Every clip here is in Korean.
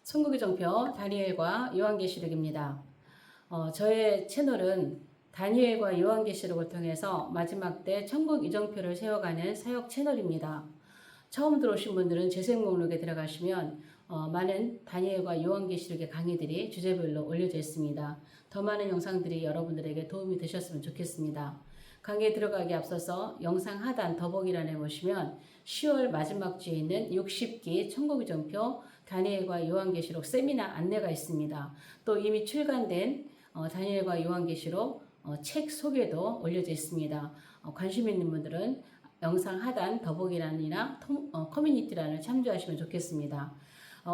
천국의 정표 다니엘과 요한계시록입니다. 저의 채널은 다니엘과 요한계시록을 통해서 마지막 때 천국 이정표를 세워가는 사역 채널입니다. 처음 들어오신 분들은 재생 목록에 들어가시면 많은 다니엘과 요한계시록의 강의들이 주제별로 올려져 있습니다. 더 많은 영상들이 여러분들에게 도움이 되셨으면 좋겠습니다. 강의에 들어가기 앞서서 영상 하단 더보기란에 보시면 10월 마지막 주에 있는 60기 천국의 정표 다니엘과 요한계시록 세미나 안내가 있습니다. 또 이미 출간된 다니엘과 요한계시록 책 소개도 올려져 있습니다. 관심 있는 분들은 영상 하단 더보기란이나 커뮤니티란을 참조하시면 좋겠습니다.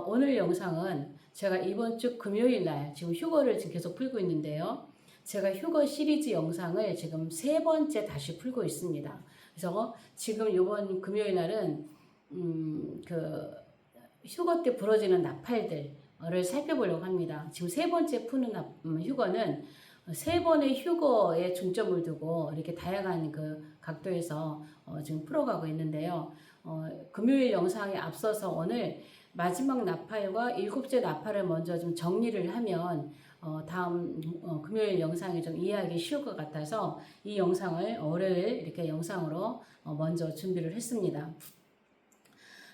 오늘 영상은 제가 이번 주 금요일 날 지금 휴거를 지금 계속 풀고 있는데요. 제가 휴거 시리즈 영상을 지금 3번째 다시 풀고 있습니다. 그래서 지금 이번 금요일 날은 그 휴거 때 부러지는 나팔들을 살펴보려고 합니다. 지금 3번째 푸는 휴거는 3번의 휴거에 중점을 두고 이렇게 다양한 그 각도에서 지금 풀어가고 있는데요. 금요일 영상에 앞서서 오늘 마지막 나팔과 7째 나팔을 먼저 좀 정리를 하면 다음 금요일 영상이 좀 이해하기 쉬울 것 같아서 이 영상을 월요일 이렇게 영상으로 먼저 준비를 했습니다.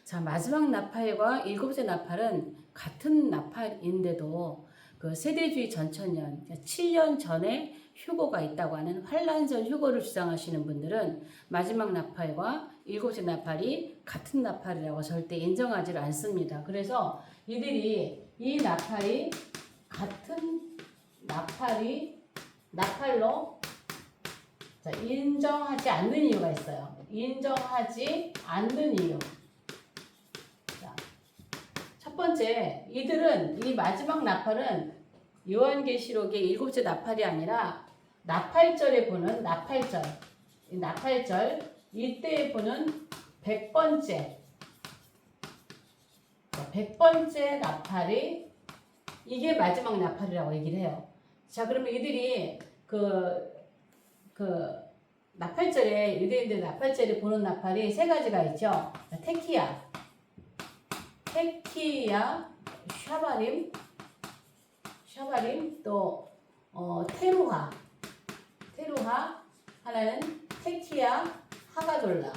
자, 마지막 나팔과 7째 나팔은 같은 나팔인데도 그 세대주의 전천년, 7년 전에 휴거가 있다고 하는 환란전 휴거를 주장하시는 분들은 마지막 나팔과 7째 나팔이 같은 나팔이라고 절대 인정하지 않습니다. 그래서 이들이 이 나팔이 같은 나팔로 인정하지 않는 이유가 있어요. 인정하지 않는 이유. 첫 번째, 이들은 이 마지막 나팔은 요한계시록의 7째 나팔이 아니라 나팔절에 보는 나팔절, 이 나팔절 이때에 보는 100번째 나팔이 이게 마지막 나팔이라고 얘기를 해요. 자, 그러면 이들이 그 나팔절에 유대인들 나팔절에 보는 나팔이 3가지가 있죠. 테키야, 샤바림, 또 테루하, 하나는 테키야, 하가돌라.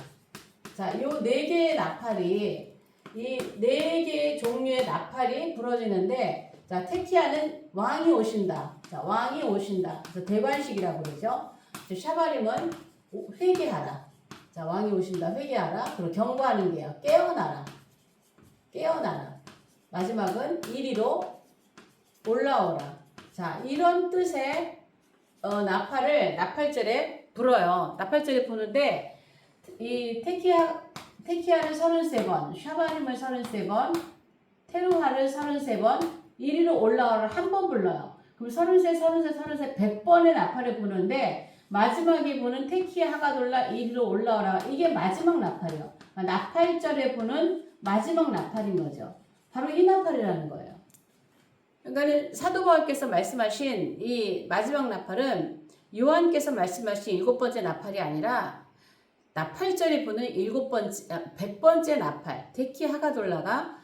자, 요 4개의 나팔이 이 4개의 종류의 나팔이 부러지는데, 자, 테키야는 왕이 오신다. 자, 왕이 오신다. 그래서 대관식이라고 그러죠. 샤바림은 회개하라. 자, 왕이 오신다. 회개하라. 그리고 경고하는 게요. 깨어나라. 마지막은 이리로 올라오라. 자, 이런 뜻의 나팔절에 불어요. 나팔절에 부는데 이 테키야를 33번, 샤바림을 33번, 테루하를 33번, 이리로 올라오라 한 번 불러요. 그럼 33, 100번의 나팔을 부는데 마지막에 부는 테키야 하가돌라 이리로 올라오라. 이게 마지막 나팔이요. 나팔절에 부는 마지막 나팔인 거죠. 바로 이 나팔이라는 거예요. 그러니까 사도 바울께서 말씀하신 이 마지막 나팔은 요한께서 말씀하신 7번째 나팔이 아니라 나팔절에 부는 100번째 나팔, 테키 하가돌라가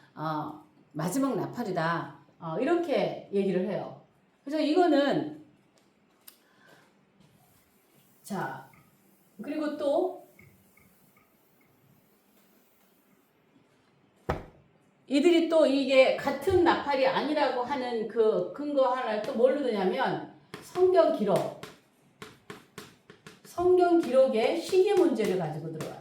마지막 나팔이다. 이렇게 얘기를 해요. 그래서 이거는 자, 그리고 또 이들이 또 이게 같은 나팔이 아니라고 하는 그 근거 하나를 또 뭘로 드냐면 성경 기록의 시기 문제를 가지고 들어와요.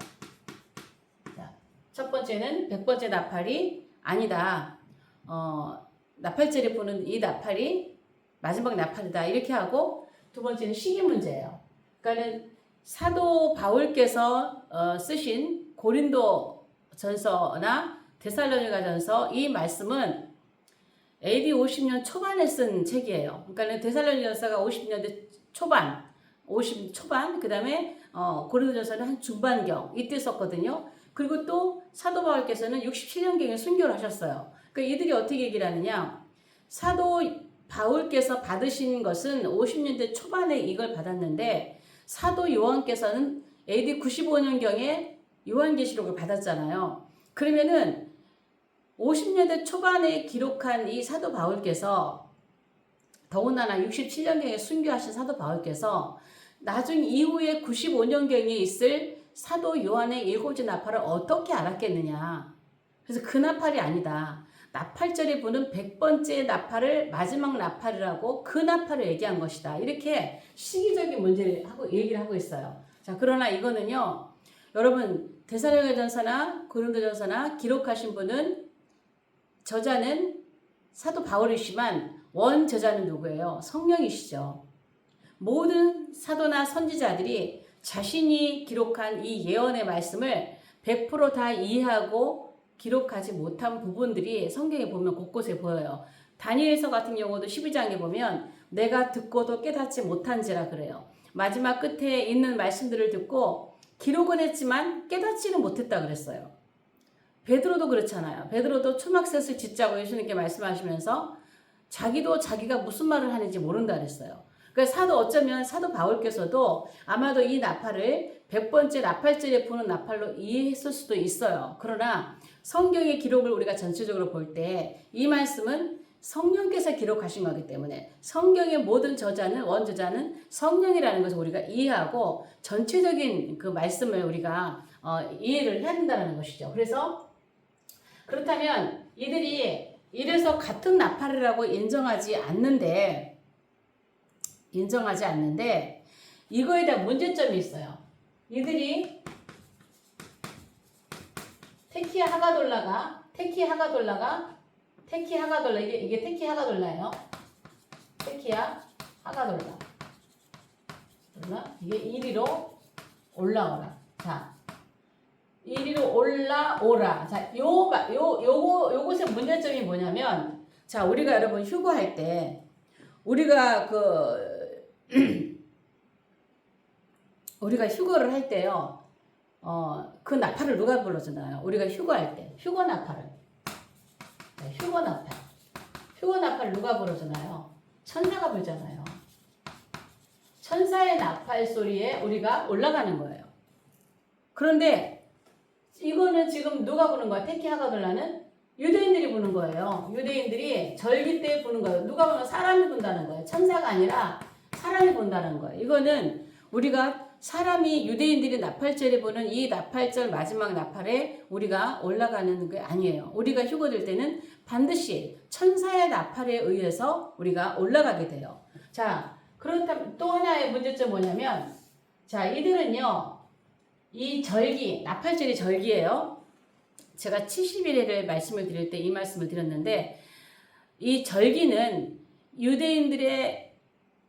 자, 첫 번째는 100번째 나팔이 아니다. 나팔절에 보는 이 나팔이 마지막 나팔이다. 이렇게 하고 두 번째는 시기 문제예요. 그러니까는 사도 바울께서 쓰신 고린도 전서나 데살로니가 전서 이 말씀은 AD 50년 초반에 쓴 책이에요. 그러니까 데살로니가 전서가 50년대 초반, 그 다음에 고린도 전서는 한 중반경 이때 썼거든요. 그리고 또 사도 바울께서는 67년경에 순교를 하셨어요. 그러니까 이들이 어떻게 얘기를 하느냐? 사도 바울께서 받으신 것은 50년대 초반에 이걸 받았는데 사도 요한께서는 AD 95년경에 요한계시록을 받았잖아요. 그러면은 50년대 초반에 기록한 이 사도 바울께서 더군다나 67년경에 순교하신 사도 바울께서 나중 이후에 95년경에 있을 사도 요한의 7째 나팔을 어떻게 알았겠느냐. 그래서 그 나팔이 아니다. 나팔절에 부는 100번째 나팔을 마지막 나팔이라고 그 나팔을 얘기한 것이다. 이렇게 시기적인 문제를 얘기를 하고 있어요. 자, 그러나 이거는요. 여러분 데살로니가전서나 고린도전서나 기록하신 분은 저자는 사도 바울이시지만 원 저자는 누구예요? 성령이시죠. 모든 사도나 선지자들이 자신이 기록한 이 예언의 말씀을 100%다 이해하고 기록하지 못한 부분들이 성경에 보면 곳곳에 보여요. 다니엘서 같은 경우도 12장에 보면 내가 듣고도 깨닫지 못한지라 그래요. 마지막 끝에 있는 말씀들을 듣고 기록은 했지만 깨닫지는 못했다 그랬어요. 베드로도 그렇잖아요. 베드로도 초막셋을 짓자고 예수님께 말씀하시면서 자기도 자기가 무슨 말을 하는지 모른다 그랬어요. 그래서 어쩌면 사도 바울께서도 아마도 이 나팔을 100번째 나팔절에 부는 나팔로 이해했을 수도 있어요. 그러나 성경의 기록을 우리가 전체적으로 볼 때 이 말씀은 성령께서 기록하신 거기 때문에 성경의 모든 원저자는 성령이라는 것을 우리가 이해하고 전체적인 그 말씀을 우리가 이해를 해야 된다는 것이죠. 그래서 그렇다면 이들이 이래서 같은 나팔이라고 인정하지 않는데 이거에 대한 문제점이 있어요. 이들이 테키 하가돌라 이게 테키 하가돌라예요. 테키야 하가돌라 이게 이리로 올라오라. 자, 이리로 올라오라. 자, 요것의 문제점이 뭐냐면, 자, 우리가 여러분 휴거할 때, 우리가 우리가 휴거를 할 때요, 그 나팔을 누가 불러주나요? 우리가 휴거할 때, 휴거 나팔을. 네, 휴거 나팔을 누가 불어주나요? 천사가 불잖아요. 천사의 나팔 소리에 우리가 올라가는 거예요. 그런데 이거는 지금 누가 부는 거야? 테키 하가돌라는 유대인들이 부는 거예요. 유대인들이 절기 때 부는 거예요. 누가 부는 사람이 분다는 거예요. 천사가 아니라 사람이 분다는 거예요. 이거는 우리가 사람이 유대인들이 나팔절에 부는 이 나팔절 마지막 나팔에 우리가 올라가는 게 아니에요. 우리가 휴거될 때는 반드시 천사의 나팔에 의해서 우리가 올라가게 돼요. 자, 그렇다면 또 하나의 문제점 뭐냐면, 자, 이들은요, 이 절기, 나팔절이 절기예요. 제가 70일에를 말씀을 드릴 때 이 말씀을 드렸는데, 이 절기는 유대인들의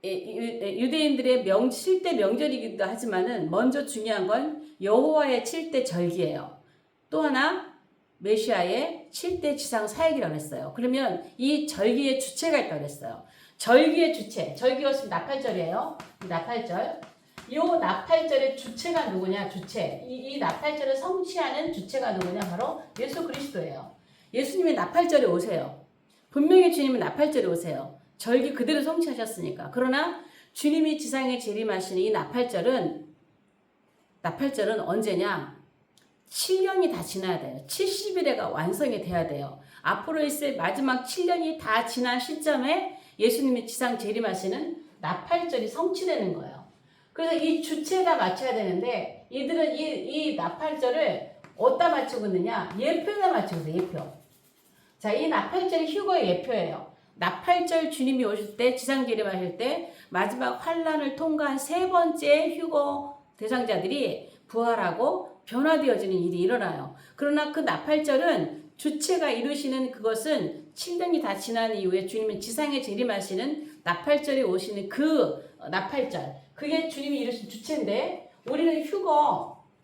7대 명절이기도 하지만은 먼저 중요한 건 여호와의 7대 절기예요. 또 하나 메시아의 7대 지상 사역이라고 했어요. 그러면 이 절기의 주체가 있다고 했어요. 절기의 주체, 절기가 나팔절이에요. 나팔절. 이 나팔절의 주체가 누구냐? 이 나팔절을 성취하는 주체가 누구냐? 바로 예수 그리스도예요. 예수님이 나팔절에 오세요. 분명히 주님은 나팔절에 오세요. 절기 그대로 성취하셨으니까. 그러나 주님이 지상에 재림하시는 이 나팔절은 언제냐? 7년이 다 지나야 돼요. 70일에가 완성이 돼야 돼요. 앞으로 있을 마지막 7년이 다 지난 시점에 예수님이 지상 재림하시는 나팔절이 성취되는 거예요. 그래서 이 주체가 맞춰야 되는데 이들은 이 나팔절을 어디다 맞추고 있느냐? 예표에다 맞추고 있어요. 예표. 자, 이 나팔절이 휴거의 예표예요. 나팔절 주님이 오실 때 지상 재림하실 때 마지막 환란을 통과한 세 번째 휴거 대상자들이 부활하고 변화되어지는 일이 일어나요. 그러나 그 나팔절은 주체가 이루시는 그것은 7년이 다 지난 이후에 주님은 지상에 재림하시는 나팔절에 오시는 그 나팔절, 그게 주님이 이루신 주체인데 우리는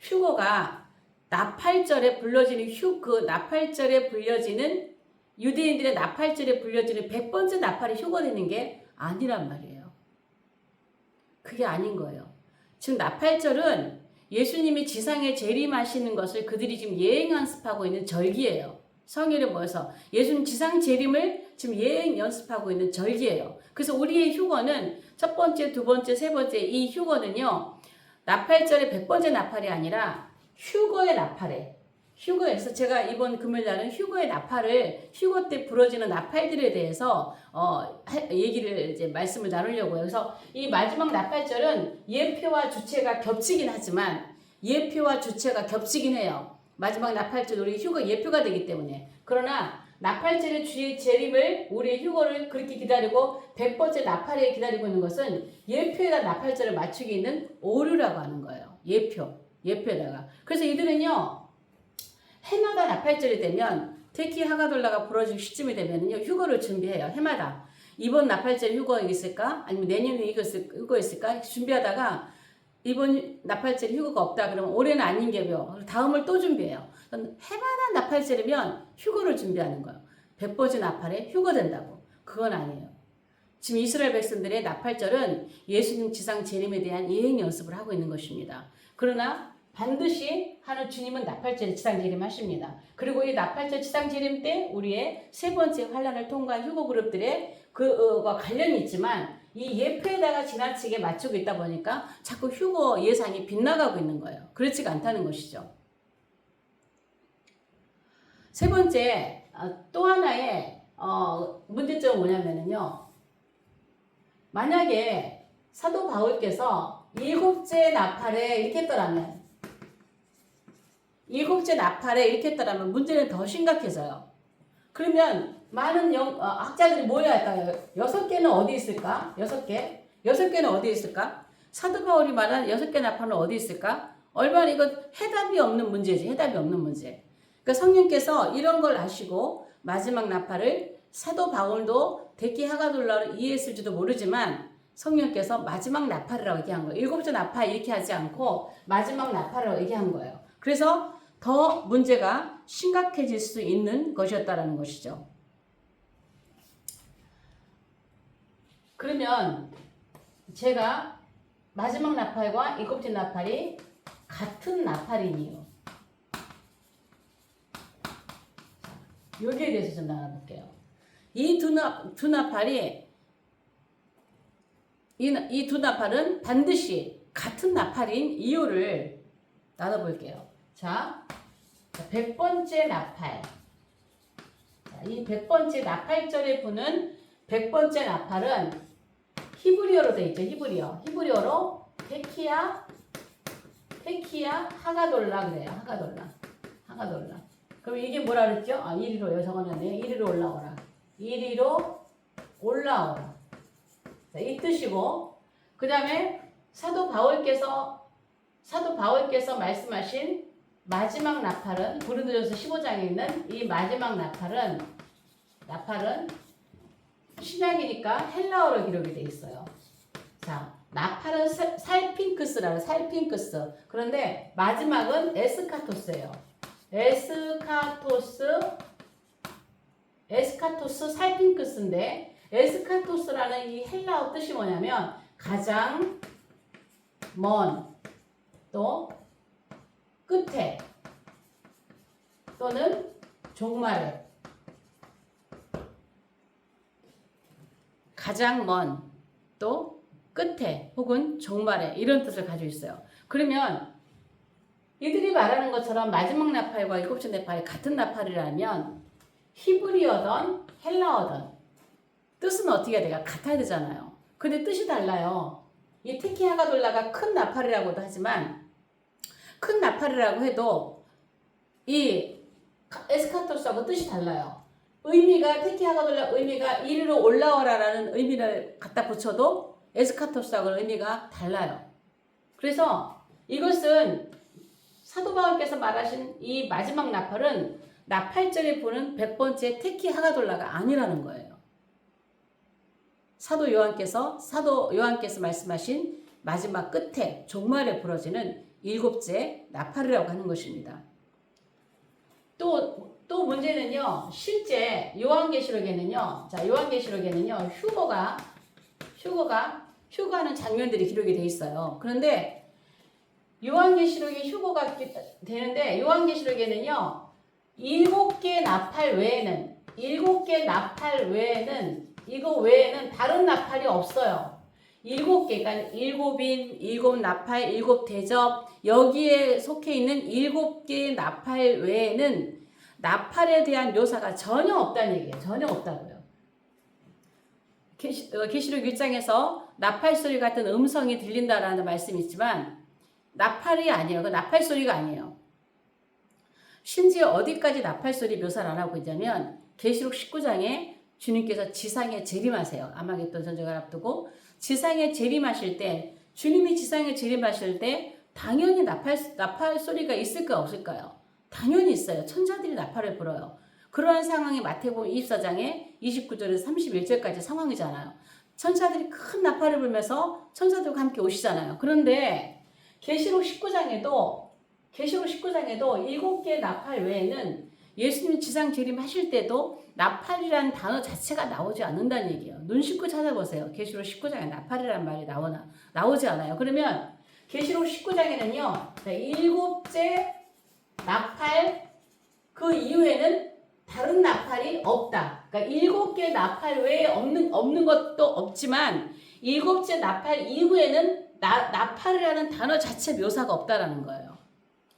휴거가 나팔절에 불려지는 그 나팔절에 불려지는 유대인들의 나팔절에 불려지는 100번째 나팔이 휴거되는 게 아니란 말이에요. 그게 아닌 거예요. 지금 나팔절은 예수님이 지상에 재림하시는 것을 그들이 지금 예행 연습하고 있는 절기예요. 성일에 모여서 예수님 지상 재림을 지금 예행 연습하고 있는 절기예요. 그래서 우리의 휴거는 첫 번째, 두 번째, 세 번째 이 휴거는요. 나팔절의 100번째 나팔이 아니라 휴거의 나팔에 휴거에서 제가 이번 금요일날은 휴거의 나팔을 휴거 때 부러지는 나팔들에 대해서 얘기를 이제 말씀을 나누려고요. 그래서 이 마지막 나팔절은 예표와 주체가 겹치긴 하지만 예표와 주체가 겹치긴 해요. 마지막 나팔절 우리 휴거 예표가 되기 때문에. 그러나 나팔절의 주의 재림을 우리의 휴거를 그렇게 기다리고 100번째 나팔에 기다리고 있는 것은 예표에다 나팔절을 맞추기 있는 오류라고 하는 거예요. 예표에다가. 그래서 이들은요. 해마다 나팔절이 되면 특히 하가돌라가 부러질 시점이 되면요 휴거를 준비해요. 해마다 이번 나팔절 휴거 있을까? 아니면 내년에 휴거 있을까? 준비하다가 이번 나팔절 휴거가 없다 그러면 올해는 아닌 게요. 다음을 또 준비해요. 해마다 나팔절이면 휴거를 준비하는 거예요. 100번째 나팔에 휴거된다고. 그건 아니에요. 지금 이스라엘 백성들의 나팔절은 예수님 지상 재림에 대한 예행 연습을 하고 있는 것입니다. 그러나 반드시 하는 주님은 나팔절 지상재림 하십니다. 그리고 이 나팔절 지상재림 때 우리의 세 번째 환란을 통과한 휴거 그룹들의 그와 관련이 있지만 이 예표에다가 지나치게 맞추고 있다 보니까 자꾸 휴거 예상이 빗나가고 있는 거예요. 그렇지가 않다는 것이죠. 세 번째 또 하나의 문제점은 뭐냐면요. 만약에 사도 바울께서 일곱째 나팔에 이렇게 했더라면 문제는 더 심각해져요. 그러면 많은 학자들이 모여야 할까요? 6개는 어디 있을까? 6개? 6개는 어디 있을까? 사도 바울이 말한 6개 나팔은 어디 있을까? 얼마나 이건 해답이 없는 문제지. 해답이 없는 문제. 그러니까 성령께서 이런 걸 아시고 마지막 나팔을 사도 바울도 데키 하가돌라로 이해했을지도 모르지만 성령께서 마지막 나팔이라고 얘기한 거예요. 7째 나팔 이렇게 하지 않고 마지막 나팔이라고 얘기한 거예요. 그래서 더 문제가 심각해질 수 있는 것이었다라는 것이죠. 그러면 제가 마지막 나팔과 7째 나팔이 같은 나팔인 이유. 여기에 대해서 좀 나눠볼게요. 이 두 나팔이 이 두 나팔은 반드시 같은 나팔인 이유를 나눠볼게요. 자, 100번째 나팔. 자, 이 100번째 나팔절에 부는 100번째 나팔은 히브리어로 되어 있죠. 히브리어로 테키야 하가돌라 그래요. 하가돌라. 그럼 이게 뭐라 그랬죠? 이리로요. 적어놨네요. 이리로 올라오라. 이리로 올라오라. 자, 이 뜻이고, 그 다음에 사도 바울께서 말씀하신 마지막 나팔은 고린도전서 15장에 있는 이 마지막 나팔은 신약이니까 헬라어로 기록이 돼 있어요. 자, 나팔은 살핑크스라고 살핑크스. 그런데 마지막은 에스카토스예요. 에스카토스 살핑크스인데 에스카토스라는 이 헬라어 뜻이 뭐냐면 가장 먼 또 끝에 또는 종말에 가장 먼 또 끝에 혹은 종말에 이런 뜻을 가지고 있어요. 그러면 이들이 말하는 것처럼 마지막 나팔과 7째 나팔이 같은 나팔이라면 히브리어든 헬라어든 뜻은 어떻게 해야 돼요? 같아야 되잖아요. 근데 뜻이 달라요. 이 테키 하가돌라가 큰 나팔이라고도 하지만 큰 나팔이라고 해도 이 에스카토스하고 뜻이 달라요. 의미가 테키 하가돌라 의미가 이리로 올라오라라는 의미를 갖다 붙여도 에스카토스하고 의미가 달라요. 그래서 이것은 사도 바울께서 말하신 이 마지막 나팔은 나팔절에 부는 100번째 테키 하가돌라가 아니라는 거예요. 사도 요한께서 말씀하신 마지막 끝에 종말에 부러지는 7째 나팔이라고 하는 것입니다. 또 문제는요. 실제 요한계시록에는요. 휴거하는 장면들이 기록이 돼 있어요. 그런데 요한계시록에 휴거가 되는데 요한계시록에는요. 7개 나팔 외에는 이거 외에는 다른 나팔이 없어요. 일곱 개, 그러니까 일곱인, 일곱 나팔, 일곱 대접 여기에 속해 있는 일곱 개의 나팔 외에는 나팔에 대한 묘사가 전혀 없다는 얘기예요. 전혀 없다고요. 계시록 1장에서 나팔 소리 같은 음성이 들린다라는 말씀이 있지만 나팔이 아니에요. 그 나팔 소리가 아니에요. 심지어 어디까지 나팔 소리 묘사를 안 하고 있냐면 계시록 19장에 주님께서 지상에 재림하세요. 아마겟돈 전쟁을 앞두고 지상에 재림하실 때 주님이 지상에 재림하실 때 당연히 나팔 소리가 있을까 없을까요? 당연히 있어요. 천사들이 나팔을 불어요. 그러한 상황이 마태복음 24장에 29절에서 31절까지 상황이잖아요. 천사들이 큰 나팔을 불면서 천사들과 함께 오시잖아요. 그런데 계시록 19장에도 7개 나팔 외에는 예수님이 지상 재림하실 때도 나팔이라는 단어 자체가 나오지 않는다는 얘기예요. 눈 씻고 찾아보세요. 계시록 19장에 나팔이라는 말이 나오지 않아요. 그러면 계시록 19장에는요. 7째 나팔 그 이후에는 다른 나팔이 없다. 그러니까 7개 나팔 외에 없는 것도 없지만 7째 나팔 이후에는 나팔이라는 단어 자체 묘사가 없다라는 거예요.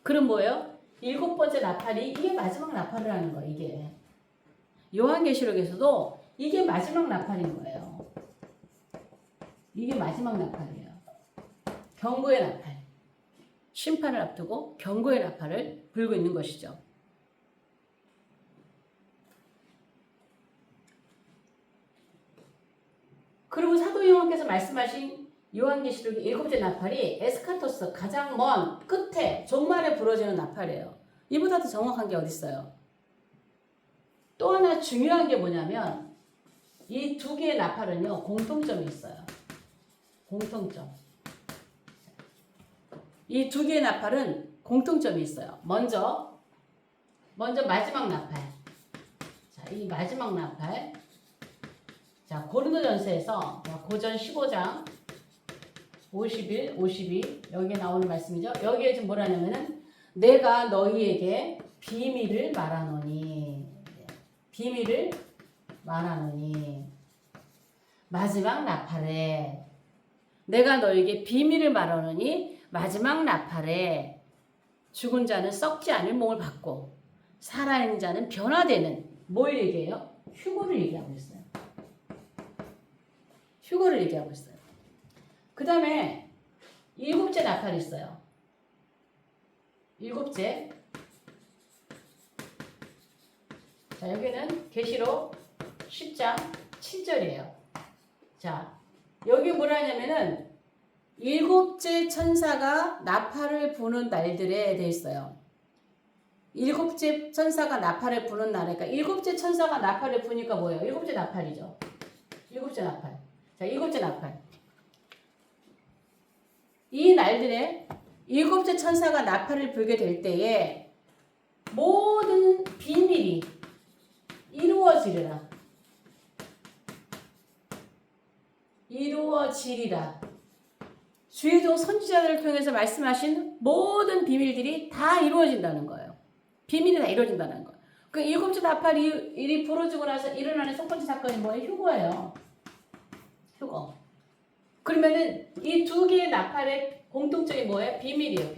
그럼 뭐예요? 7번째 나팔이 이게 마지막 나팔이라는 거예요. 이게 요한계시록에서도 이게 마지막 나팔인 거예요. 이게 마지막 나팔이에요. 경고의 나팔. 심판을 앞두고 경고의 나팔을 불고 있는 것이죠. 그리고 사도 요한께서 말씀하신 요한계시록의 7째 나팔이 에스카토스 가장 먼 끝에 종말에 부러지는 나팔이에요. 이보다 더 정확한 게 어디 있어요? 또 하나 중요한 게 뭐냐면 이 두 개의 나팔은요 공통점이 있어요. 공통점. 이 두 개의 나팔은 공통점이 있어요. 먼저 마지막 나팔. 자, 이 마지막 나팔. 자, 고린도전서에서 고전 15장 51, 52 여기에 나오는 말씀이죠. 여기에 지금 뭐라냐면은 내가 너희에게 비밀을 말하노니 마지막 나팔에 내가 너희에게 비밀을 말하노니 마지막 나팔에 죽은 자는 썩지 않을 몸을 받고 살아있는 자는 변화되는 뭘 얘기해요? 휴거를 얘기하고 있어요. 휴거를 얘기하고 있어요. 그 다음에 7째 나팔이 있어요. 7째. 자, 여기는 계시록 10장 7절이에요. 자, 여기 뭐라 하냐면은 7째 천사가 나팔을 부는 날들에 대해 있어요. 7째 천사가 나팔을 부는 날, 그러니까 7째 천사가 나팔을 부니까 뭐예요? 7째 나팔이죠. 7째 나팔. 자, 7째 나팔. 이 날들에 7째 천사가 나팔을 불게 될 때에 모든 비밀이 이루어지리라. 주의 종 선지자들을 통해서 말씀하신 모든 비밀들이 다 이루어진다는 거예요. 비밀이 다 이루어진다는 거예요. 그 7째 나팔이 일이 부러지고 나서 일어나는 첫 번째 사건이 뭐예요? 휴거예요. 휴거. 그러면은 이 두 개의 나팔의 공통점이 뭐예요? 비밀이에요.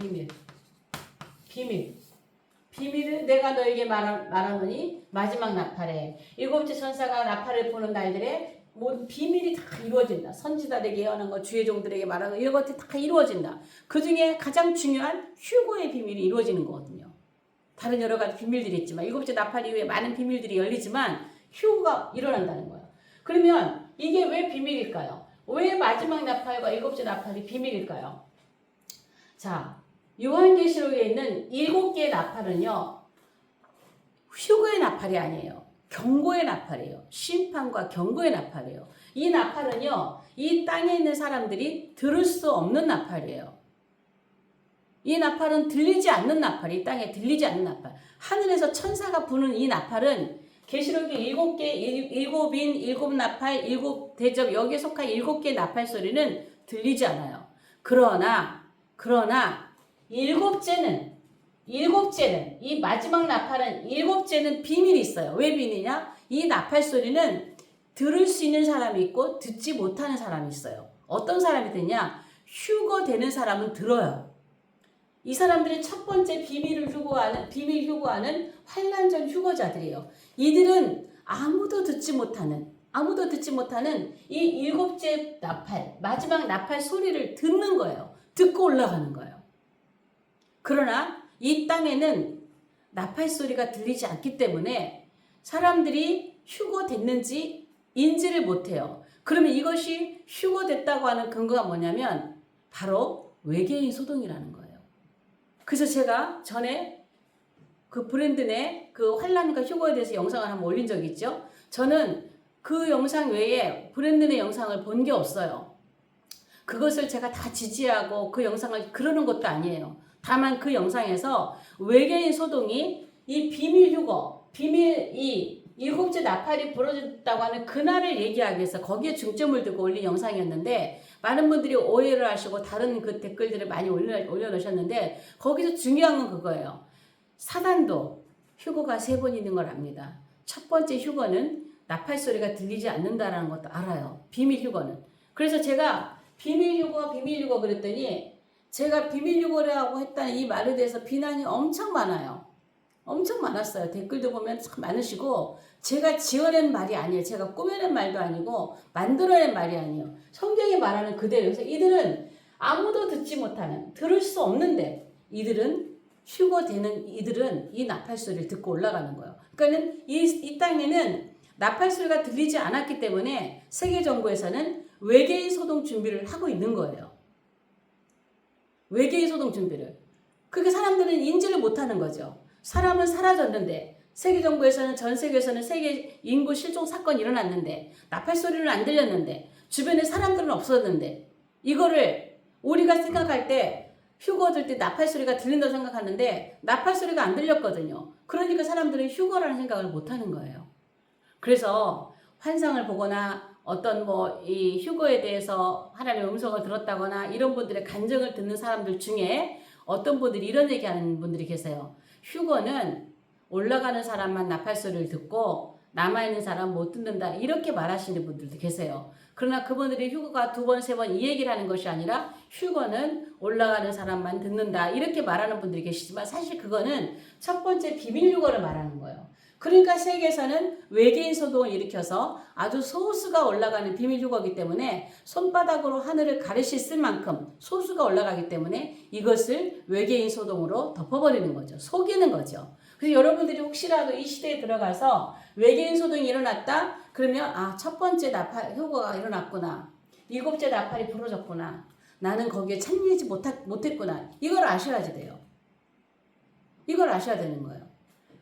비밀을 내가 너에게 말하노니 마지막 나팔에 7째 천사가 나팔을 부는 날들에 모든 비밀이 다 이루어진다. 선지자들에게 예언한 거, 주의 종들에게 말하는 거, 이런 것들이 다 이루어진다. 그 중에 가장 중요한 휴거의 비밀이 이루어지는 거거든요. 다른 여러 가지 비밀들이 있지만 7째 나팔 이후에 많은 비밀들이 열리지만 휴거가 일어난다는 거예요. 그러면 이게 왜 비밀일까요? 왜 마지막 나팔과 7째 나팔이 비밀일까요? 자, 요한계시록에 있는 7개의 나팔은요. 휴거의 나팔이 아니에요. 경고의 나팔이에요. 심판과 경고의 나팔이에요. 이 나팔은요. 이 땅에 있는 사람들이 들을 수 없는 나팔이에요. 이 나팔은 들리지 않는 나팔. 이 땅에 들리지 않는 나팔. 하늘에서 천사가 부는 이 나팔은 계시록의 7개, 7인, 7나팔, 7대접 여기에 속한 7개의 나팔 소리는 들리지 않아요. 그러나 7째는 이 마지막 나팔은 7째는 비밀이 있어요. 왜 비밀이냐? 이 나팔 소리는 들을 수 있는 사람이 있고 듣지 못하는 사람이 있어요. 어떤 사람이 드냐? 휴거 되는 사람은 들어요. 이 사람들이 첫 번째 비밀 휴거하는 환란전 휴거자들이에요. 이들은 아무도 듣지 못하는 이 일곱째 나팔, 마지막 나팔 소리를 듣는 거예요. 듣고 올라가는 거예요. 그러나 이 땅에는 나팔 소리가 들리지 않기 때문에 사람들이 휴거됐는지 인지를 못해요. 그러면 이것이 휴거됐다고 하는 근거가 뭐냐면 바로 외계인 소동이라는 거예요. 그래서 제가 전에 그 브랜드 내 그 환란과 휴거에 대해서 영상을 한번 올린 적이 있죠. 저는 그 영상 외에 브랜드 내 영상을 본 게 없어요. 그것을 제가 다 지지하고 그 영상을 그러는 것도 아니에요. 다만 그 영상에서 외계인 소동이 이 비밀 휴거, 이 일곱째 나팔이 부러졌다고 하는 그날을 얘기하기 위해서 거기에 중점을 두고 올린 영상이었는데 많은 분들이 오해를 하시고 다른 그 댓글들을 많이 올려놓으셨는데 거기서 중요한 건 그거예요. 사단도 휴거가 3번 있는 걸 압니다. 첫 번째 휴거는 나팔 소리가 들리지 않는다라는 것도 알아요. 비밀 휴거는. 그래서 제가 비밀 휴거 그랬더니 제가 비밀 휴거라고 했다는 이 말에 대해서 비난이 엄청 많아요. 엄청 많았어요. 댓글도 보면 참 많으시고 제가 지어낸 말이 아니에요. 제가 꾸며낸 말도 아니고 만들어낸 말이 아니에요. 성경이 말하는 그대로. 그래서 이들은 아무도 듣지 못하는, 들을 수 없는데 휴거되는 이들은 이 나팔 소리를 듣고 올라가는 거예요. 그러니까 이 땅에는 나팔 소리가 들리지 않았기 때문에 세계 정부에서는 외계인 소동 준비를 하고 있는 거예요. 외계인 소동 준비를. 그게 사람들은 인지를 못하는 거죠. 사람은 사라졌는데 세계 정부에서는 전 세계에서는 세계 인구 실종 사건이 일어났는데 나팔 소리는 안 들렸는데 주변에 사람들은 없었는데 이거를 우리가 생각할 때 휴거될 때 나팔 소리가 들린다고 생각하는데 나팔 소리가 안 들렸거든요. 그러니까 사람들은 휴거라는 생각을 못 하는 거예요. 그래서 환상을 보거나 어떤 이 휴거에 대해서 하나님의 음성을 들었다거나 이런 분들의 간증을 듣는 사람들 중에 어떤 분들이 이런 얘기하는 분들이 계세요. 휴거는 올라가는 사람만 나팔 소리를 듣고 남아있는 사람 못 듣는다 이렇게 말하시는 분들도 계세요. 그러나 그분들이 휴거가 2번, 3번 이 얘기를 하는 것이 아니라 휴거는 올라가는 사람만 듣는다 이렇게 말하는 분들이 계시지만 사실 그거는 첫 번째 비밀 휴거를 말하는 거예요. 그러니까 세계에서는 외계인 소동을 일으켜서 아주 소수가 올라가는 비밀 휴거이기 때문에 손바닥으로 하늘을 가릴 수 있을 만큼 소수가 올라가기 때문에 이것을 외계인 소동으로 덮어버리는 거죠. 속이는 거죠. 그래서 여러분들이 혹시라도 이 시대에 들어가서 외계인 소동이 일어났다? 그러면 첫 번째 나팔 휴거가 일어났구나. 7째 나팔이 부러졌구나. 나는 거기에 참여하지 못했구나. 이걸 아셔야지 돼요. 이걸 아셔야 되는 거예요.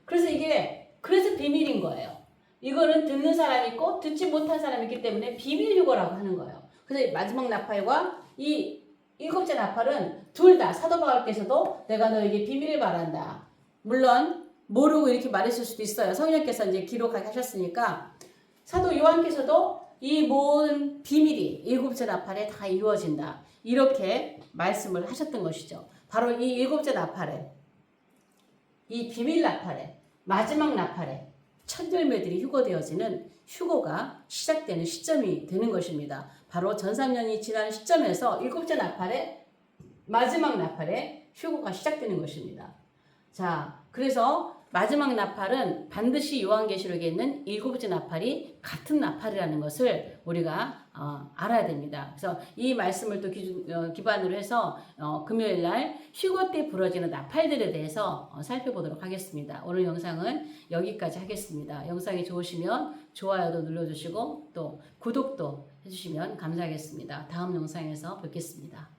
그래서 비밀인 거예요. 이거는 듣는 사람이 있고 듣지 못한 사람이 있기 때문에 비밀 휴거라고 하는 거예요. 그래서 마지막 나팔과 이 7째 나팔은 둘 다 사도 바울께서도 내가 너에게 비밀을 말한다. 물론 모르고 이렇게 말했을 수도 있어요. 성령께서 이제 기록하게 하셨으니까 사도 요한께서도 이 모든 비밀이 7째 나팔에 다 이루어진다. 이렇게 말씀을 하셨던 것이죠. 바로 이 7째 나팔에 이 비밀 나팔에 마지막 나팔에 첫 열매들이 휴거되어지는 휴거가 시작되는 시점이 되는 것입니다. 바로 전 3년이 지난 시점에서 7째 나팔에 마지막 나팔에 휴거가 시작되는 것입니다. 자, 그래서 마지막 나팔은 반드시 요한계시록에 있는 7째 나팔이 같은 나팔이라는 것을 우리가 알아야 됩니다. 그래서 이 말씀을 또 기반으로 해서 금요일 날 휴거 때 부러지는 나팔들에 대해서 살펴보도록 하겠습니다. 오늘 영상은 여기까지 하겠습니다. 영상이 좋으시면 좋아요도 눌러주시고 또 구독도 해주시면 감사하겠습니다. 다음 영상에서 뵙겠습니다.